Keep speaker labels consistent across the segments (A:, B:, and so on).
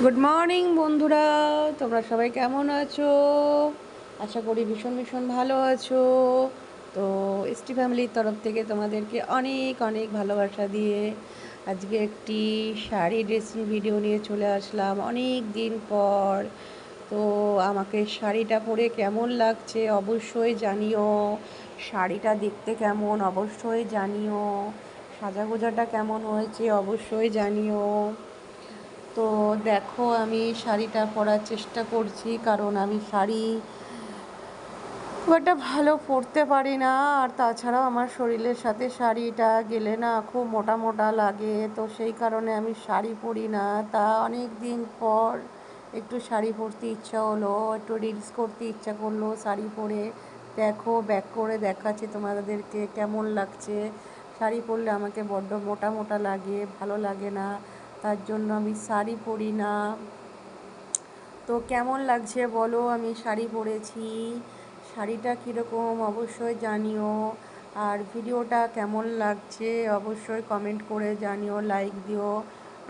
A: Good morning বন্ধুরা, তোমরা সবাই কেমন আছো? আশা করি ভীষণ ভীষণ ভালো আছো। তো এসটি ফ্যামিলির তরফ থেকে তোমাদেরকে অনেক অনেক ভালোবাসা দিয়ে আজকে একটি শাড়ি ড্রেসিং ভিডিও নিয়ে চলে আসলাম অনেক দিন পর। তো আমাকে শাড়িটা পরে কেমন লাগছে অবশ্যই জানিও, শাড়িটা দেখতে কেমন অবশ্যই জানিও, সাজাগোজাটা কেমন হয়েছে অবশ্যই জানিও। তো দেখো, আমি শাড়িটা পরার চেষ্টা করছি, কারণ আমি শাড়ি খুব একটা ভালো পরতে পারি না। আর তাছাড়াও আমার শরীরের সাথে শাড়িটা গেলে না খুব মোটা মোটা লাগে, তো সেই কারণে আমি শাড়ি পরি না। তা অনেক দিন পর একটু শাড়ি পরতে ইচ্ছা হলো, একটু রিলস করতে ইচ্ছা করলো শাড়ি পরে। দেখো, ব্যাক করে দেখাচ্ছি তোমাদেরকে কেমন লাগছে। শাড়ি পরলে আমাকে বড্ড মোটা মোটা লাগে, ভালো লাগে না, তার জন্য আমি শাড়ি পরি না। তো কেমন লাগছে বলো, আমি শাড়ি পরেছি, শাড়িটা কীরকম অবশ্যই জানিও। আর ভিডিওটা কেমন লাগছে অবশ্যই কমেন্ট করে জানিও, লাইক দিও,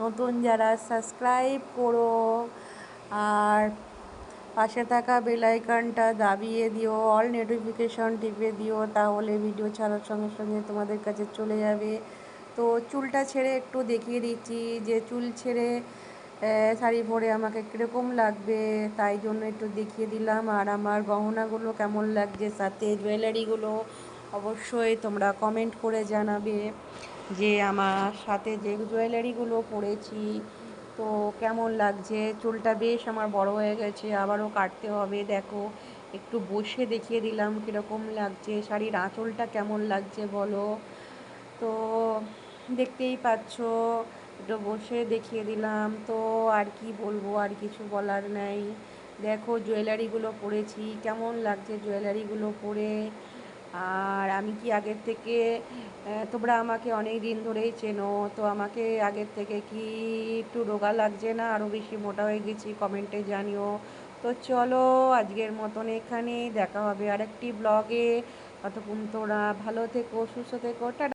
A: নতুন যারা সাবস্ক্রাইব করো, আর পাশে থাকা বেল আইকনটা দাবিয়ে দিও, অল নোটিফিকেশন টিপে দিও, তাহলে ভিডিও ছাড়ার সঙ্গে সঙ্গে তোমাদের কাছে চলে যাবে। তো চুলটা ছেড়ে একটু দেখিয়ে দিচ্ছি যে চুল ছেড়ে শাড়ি পরে আমাকে কীরকম লাগবে, তাই জন্য একটু দেখিয়ে দিলাম। আর আমার গহনাগুলো কেমন লাগছে, সাথে জুয়েলারিগুলো অবশ্যই তোমরা কমেন্ট করে জানাবে যে আমার সাথে যে জুয়েলারিগুলো পরেছি তো কেমন লাগছে। চুলটা বেশ আমার বড় হয়ে গেছে, আবারও কাটতে হবে। দেখো, একটু বসে দেখিয়ে দিলাম কীরকম লাগছে, শাড়ির আঁচলটা কেমন লাগছে বলো। তো দেখতেই পাচ্ছ, একটু বসে দেখিয়ে দিলাম। তো আর কি বলবো, আর কিছু বলার নাই। দেখো, জুয়েলারিগুলো পরেছি, কেমন লাগছে জুয়েলারিগুলো পরে। আর আমি কি আগের থেকে, তোমরা আমাকে অনেক দিন ধরেই চেনো, তো আমাকে আগের থেকে কি একটু রোগা লাগছে না আরও বেশি মোটা হয়ে গেছি, কমেন্টে জানিও। তো চলো, আজকের মতন এখানেই দেখা হবে আরেকটি ব্লগে। ততক্ষণ তোমরা ভালো থেকো, সুস্থ থেকো, টাটা।